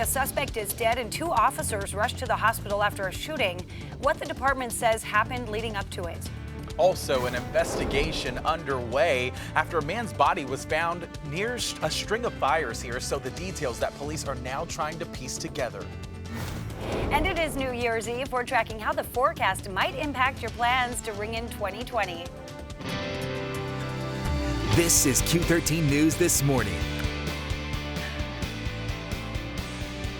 A suspect is dead and 2 officers rushed to the hospital after a shooting. What the department says happened leading up to it. Also, an investigation underway after a man's body was found near a string of fires here. So the details that police are now trying to piece together. And it is New Year's Eve. We're tracking how the forecast might impact your plans to ring in 2020. This is Q13 News This Morning.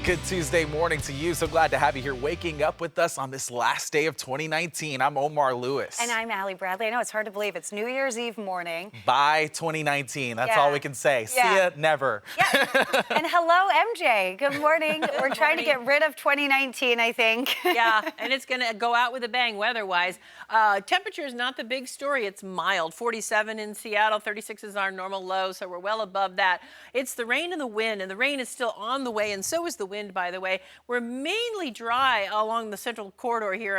Good Tuesday morning to you. So glad to have you here waking up with us on this last day of 2019. I'm Omar Lewis. And I'm Allie Bradley. I know it's hard to believe it's New Year's Eve morning. Bye 2019. That's all we can say. See ya, never. Yeah. And hello, MJ. Good morning. We're trying to get rid of 2019, I think. Yeah, and it's going to go out with a bang weather-wise. Temperature is not the big story. It's mild. 47 in Seattle. 36 is our normal low, so we're well above that. It's the rain and the wind, and the rain is still on the way, and so is the wind, by the way. We're mainly dry along the central corridor here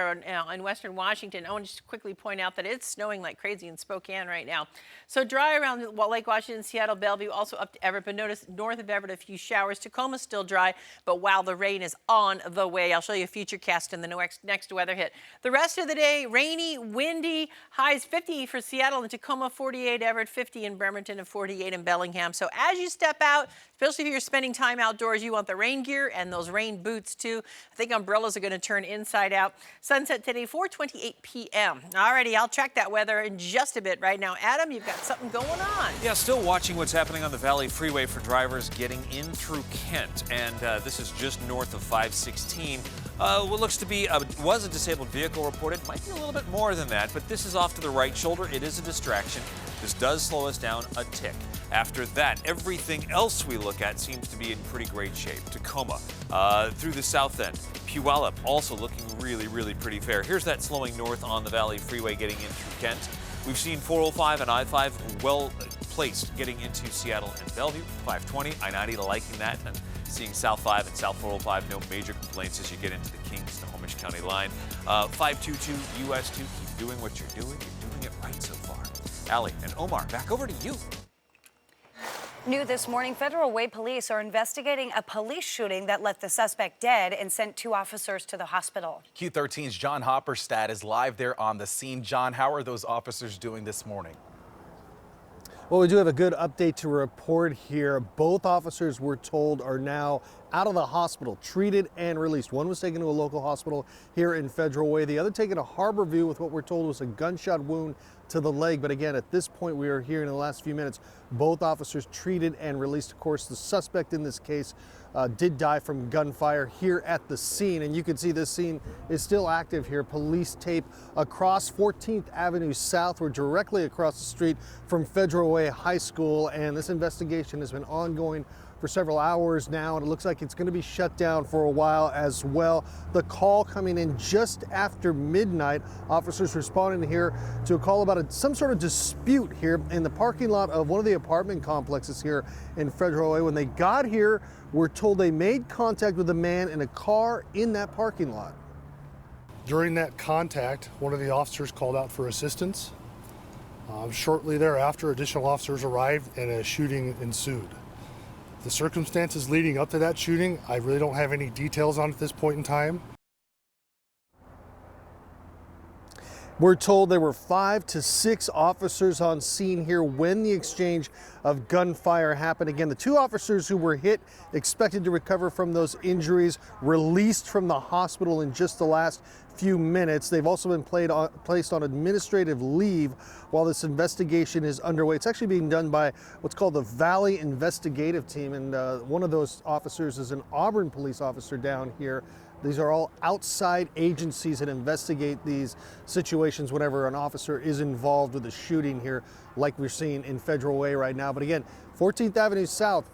in western Washington. I want to just quickly point out that it's snowing like crazy in Spokane right now. So dry around Lake Washington, Seattle, Bellevue, also up to Everett. But notice north of Everett, a few showers. Tacoma's still dry, but wow, the rain is on the way. I'll show you a future cast in the next weather hit. The rest of the day, rainy, windy, highs 50 for Seattle and Tacoma, 48 Everett, 50 in Bremerton, and 48 in Bellingham. So as you step out, especially if you're spending time outdoors, you want the rain gear and those rain boots too. I think umbrellas are going to turn inside out. Sunset today, 4:28 p.m. Alrighty, I'll check that weather in just a bit. Right now, Adam, you've got something going on. Yeah, still watching what's happening on the Valley Freeway for drivers getting in through Kent, and this is just north of 516. What looks to be was a disabled vehicle reported. Might be a little bit more than that, but this is off to the right shoulder. It is a distraction. This does slow us down a tick. After that, everything else we look at seems to be in pretty great shape. Tacoma through the south end. Puyallup also looking really, really pretty fair. Here's that slowing north on the Valley Freeway getting in through Kent. We've seen 405 and I-5 well placed getting into Seattle and Bellevue. 520, I-90 liking that, and seeing South 5 and South 405, no major complaints as you get into the Kings-Snohomish County line. 522 US 2, keep doing what you're doing. You're doing it right so far. Allie and Omar, back over to you. New this morning, Federal Way police are investigating a police shooting that left the suspect dead and sent 2 officers to the hospital. Q13's John Hopperstad is live there on the scene. John, how are those officers doing this morning? Well, we do have a good update to report here. Both officers, we're told, are now out of the hospital, treated and released. One was taken to a local hospital here in Federal Way. The other taken to Harborview with what we're told was a gunshot wound to the leg. But again, at this point, we are hearing in the last few minutes, both officers treated and released. Of course, the suspect in this case did die from gunfire here at the scene. And you can see this scene is still active here. Police tape across 14th Avenue South. We're directly across the street from Federal Way High School. And this investigation has been ongoing for several hours now, and it looks like it's going to be shut down for a while as well. The call coming in just after midnight. Officers responding here to a call about some sort of dispute here in the parking lot of one of the apartment complexes here in Federal Way. When they got here, we're told they made contact with a man in a car in that parking lot. During that contact, one of the officers called out for assistance. Shortly thereafter, additional officers arrived and a shooting ensued. The circumstances leading up to that shooting, I really don't have any details on at this point in time. We're told there were 5 to 6 officers on scene here when the exchange of gunfire happened. Again, the 2 officers who were hit expected to recover from those injuries, released from the hospital in just the last few minutes. They've also been placed on administrative leave while this investigation is underway. It's actually being done by what's called the Valley Investigative Team, and one of those officers is an Auburn police officer down here. These are all outside agencies that investigate these situations whenever an officer is involved with a shooting here, like we're seeing in Federal Way right now. But again, 14th Avenue South,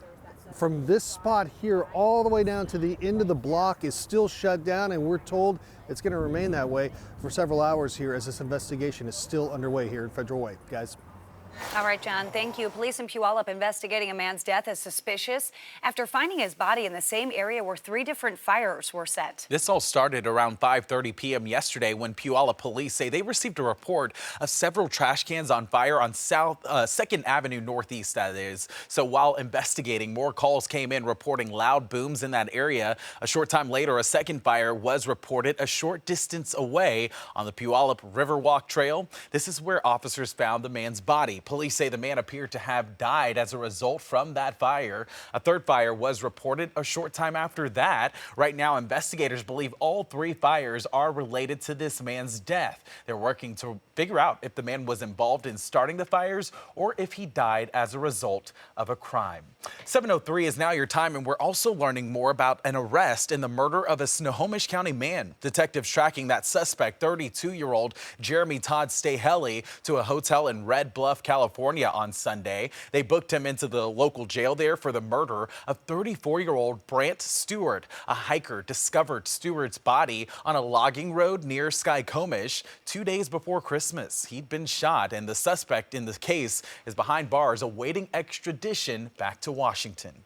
from this spot here all the way down to the end of the block is still shut down, and we're told it's going to remain that way for several hours here as this investigation is still underway here in Federal Way. Guys. All right, John, thank you. Police in Puyallup investigating a man's death as suspicious after finding his body in the same area where 3 different fires were set. This all started around 5:30 p.m. yesterday when Puyallup police say they received a report of several trash cans on fire on South 2nd Avenue Northeast, that is. So while investigating, more calls came in reporting loud booms in that area. A short time later, a second fire was reported a short distance away on the Puyallup Riverwalk Trail. This is where officers found the man's body. Police say the man appeared to have died as a result from that fire. A third fire was reported a short time after that. Right now, investigators believe all 3 fires are related to this man's death. They're working to figure out if the man was involved in starting the fires or if he died as a result of a crime. 7:03 is now your time, and we're also learning more about an arrest in the murder of a Snohomish County man. Detectives tracking that suspect, 32-year-old Jeremy Todd Stahelli, to a hotel in Red Bluff, California on Sunday. They booked him into the local jail there for the murder of 34-year-old Brant Stewart. A hiker discovered Stewart's body on a logging road near Skycomish 2 days before Christmas. He'd been shot, and the suspect in the case is behind bars awaiting extradition back to Washington.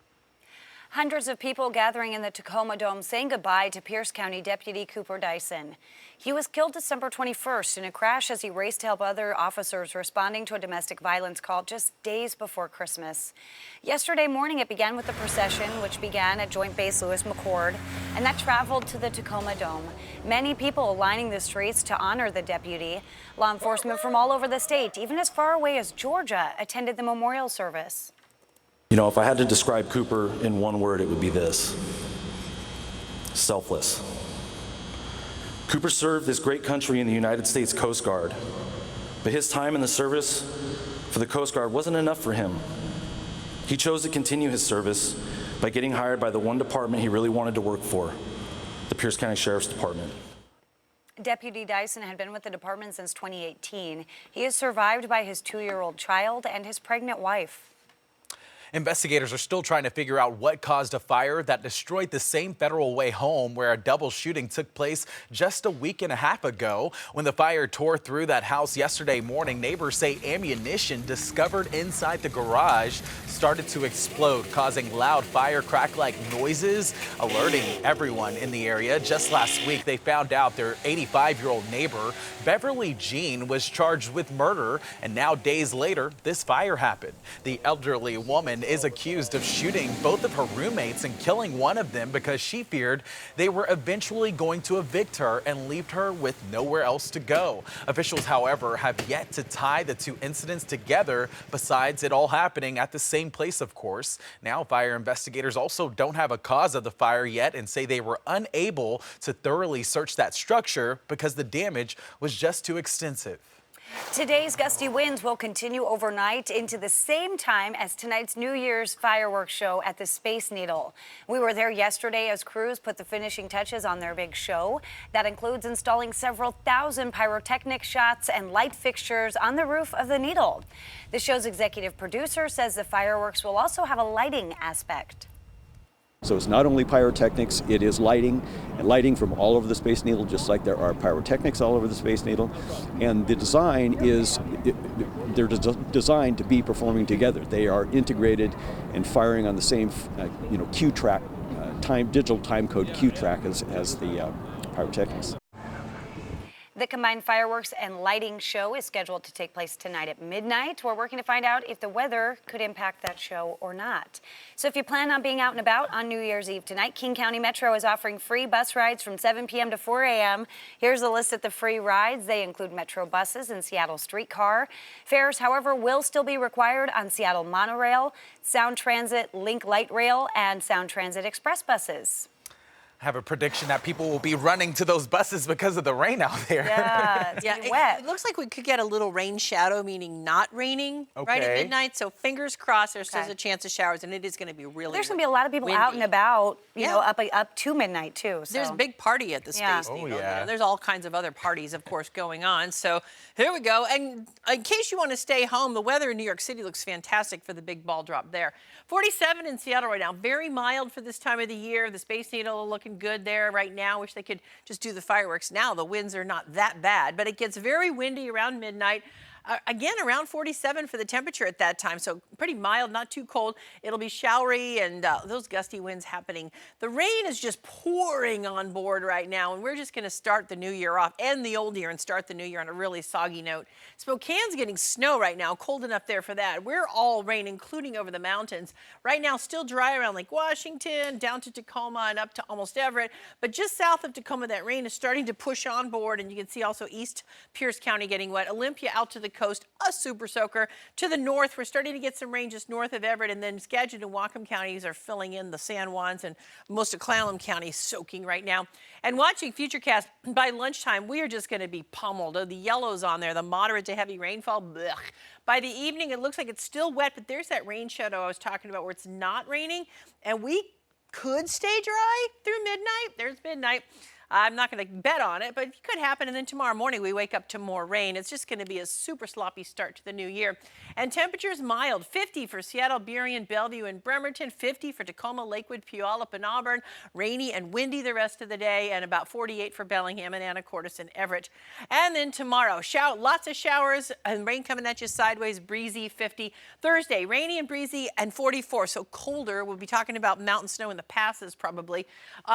Hundreds of people gathering in the Tacoma Dome saying goodbye to Pierce County Deputy Cooper Dyson. He was killed December 21st in a crash as he raced to help other officers responding to a domestic violence call just days before Christmas. Yesterday morning, it began with the procession, which began at Joint Base Lewis McChord, and that traveled to the Tacoma Dome. Many people lining the streets to honor the deputy. Law enforcement from all over the state, even as far away as Georgia, attended the memorial service. You know, if I had to describe Cooper in one word, it would be this: selfless. Cooper served this great country in the United States Coast Guard, but his time in the service for the Coast Guard wasn't enough for him. He chose to continue his service by getting hired by the one department he really wanted to work for, the Pierce County Sheriff's Department. Deputy Dyson had been with the department since 2018. He is survived by his 2-year-old child and his pregnant wife. Investigators are still trying to figure out what caused a fire that destroyed the same Federal Way home where a double shooting took place just a week and a half ago. When the fire tore through that house yesterday morning, neighbors say ammunition discovered inside the garage started to explode, causing loud firecrack-like noises, alerting everyone in the area. Just last week, they found out their 85-year-old neighbor, Beverly Jean, was charged with murder, and now days later, this fire happened. The elderly woman is accused of shooting both of her roommates and killing one of them because she feared they were eventually going to evict her and leave her with nowhere else to go. Officials, however, have yet to tie the 2 incidents together, besides it all happening at the same place, of course. Now, fire investigators also don't have a cause of the fire yet and say they were unable to thoroughly search that structure because the damage was just too extensive. Today's gusty winds will continue overnight into the same time as tonight's New Year's fireworks show at the Space Needle. We were there yesterday as crews put the finishing touches on their big show. That includes installing several thousand pyrotechnic shots and light fixtures on the roof of the Needle. The show's executive producer says the fireworks will also have a lighting aspect. So it's not only pyrotechnics, it is lighting, and lighting from all over the Space Needle, just like there are pyrotechnics all over the Space Needle. And the design is, they're designed to be performing together. They are integrated and firing on the same, Q track, digital time code Q track as the pyrotechnics. The combined fireworks and lighting show is scheduled to take place tonight at midnight. We're working to find out if the weather could impact that show or not. So if you plan on being out and about on New Year's Eve tonight, King County Metro is offering free bus rides from 7 p.m. to 4 a.m. Here's a list of the free rides. They include Metro buses and Seattle streetcar. Fares, however, will still be required on Seattle monorail, Sound Transit Link Light Rail, and Sound Transit Express buses. Have a prediction that people will be running to those buses because of the rain out there. Yeah, it's gonna be wet. It looks like we could get a little rain shadow, meaning not raining right at midnight. So fingers crossed, there's still a chance of showers, and it is going to be really There's going to be a lot of people windy. out and about, you know, up to midnight, too. So. There's a big party at the Space Needle. yeah. There's all kinds of other parties, of course, going on. So here we go. And in case you want to stay home, the weather in New York City looks fantastic for the big ball drop there. 47 in Seattle right now. Very mild for this time of the year. The Space Needle looking good there right now. Wish they could just do the fireworks now. The winds are not that bad, but it gets very windy around midnight. Again, around 47 for the temperature at that time, so pretty mild, not too cold. It'll be showery and those gusty winds happening. The rain is just pouring on board right now, and we're just going to start the new year off, end the old year and start the new year on a really soggy note. Spokane's getting snow right now, cold enough there for that. We're all rain, including over the mountains. Right now, still dry around Lake Washington, down to Tacoma and up to almost Everett, but just south of Tacoma, that rain is starting to push on board, and you can see also East Pierce County getting wet. Olympia out to the coast, a super soaker. To the north, we're starting to get some rain just north of Everett, and then Skagit and Whatcom counties are filling in. The San Juans and most of Clallam County soaking right now. And watching Futurecast, by lunchtime, we are just going to be pummeled. Oh, the yellow's on there, the moderate to heavy rainfall. Blech. By the evening, it looks like it's still wet, but there's that rain shadow I was talking about where it's not raining, and we could stay dry through midnight. There's midnight. I'm not going to bet on it, but it could happen. And then tomorrow morning, we wake up to more rain. It's just going to be a super sloppy start to the new year. And temperatures mild, 50 for Seattle, Burien, Bellevue, and Bremerton, 50 for Tacoma, Lakewood, Puyallup, and Auburn. Rainy and windy the rest of the day, and about 48 for Bellingham and Anacortes and Everett. And then tomorrow, lots of showers and rain coming at you sideways, breezy, 50. Thursday, rainy and breezy, and 44, so colder. We'll be talking about mountain snow in the passes probably.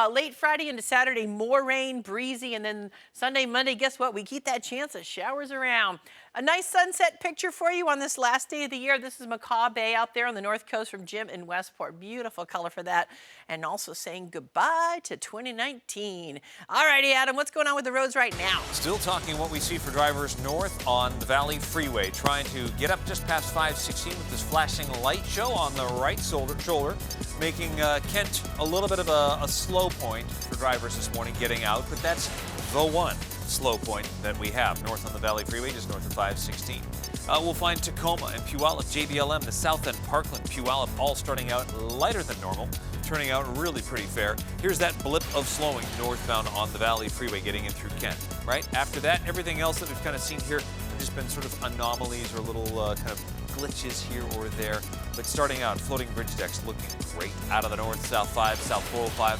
Late Friday into Saturday, more rain, breezy, and then Sunday, Monday, guess what? We keep that chance of showers around. A nice sunset picture for you on this last day of the year. This is Macaw Bay out there on the north coast from Jim in Westport. Beautiful color for that. And also saying goodbye to 2019. All righty, Adam, what's going on with the roads right now? Still talking what we see for drivers north on the Valley Freeway, trying to get up just past 516 with this flashing light show on the right shoulder, making Kent a little bit of a slow point for drivers this morning getting out, but that's the one slow point that we have north on the Valley Freeway, just north of 516. We'll find Tacoma and Puyallup, JBLM, the south end, Parkland, Puyallup, all starting out lighter than normal, turning out really pretty fair. Here's that blip of slowing northbound on the Valley Freeway getting in through Kent. Right after that, everything else that we've kind of seen here have just been sort of anomalies or little kind of glitches here or there. But starting out, floating bridge decks looking great out of the north, South 5, South 405.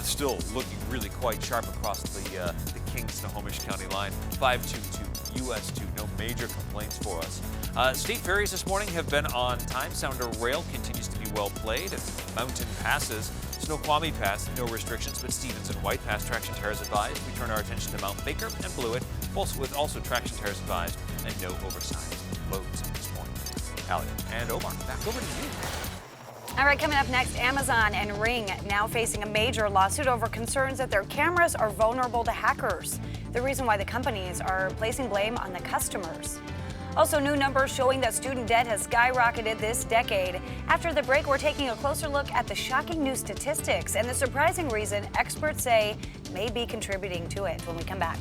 Still looking really quite sharp across the King-Snohomish County line. 522 US 2, no major complaints for us. State ferries this morning have been on time. Sounder Rail continues to be well played. Mountain passes, Snoqualmie Pass, no restrictions, but Stevens and White Pass traction tires advised. We turn our attention to Mount Baker and Blewett, with also traction tires advised and no oversized loads this morning. Allie and Omar, back over to you. All right, coming up next, Amazon and Ring now facing a major lawsuit over concerns that their cameras are vulnerable to hackers. The reason why the companies are placing blame on the customers. Also, new numbers showing that student debt has skyrocketed this decade. After the break, we're taking a closer look at the shocking new statistics and the surprising reason experts say may be contributing to it when we come back.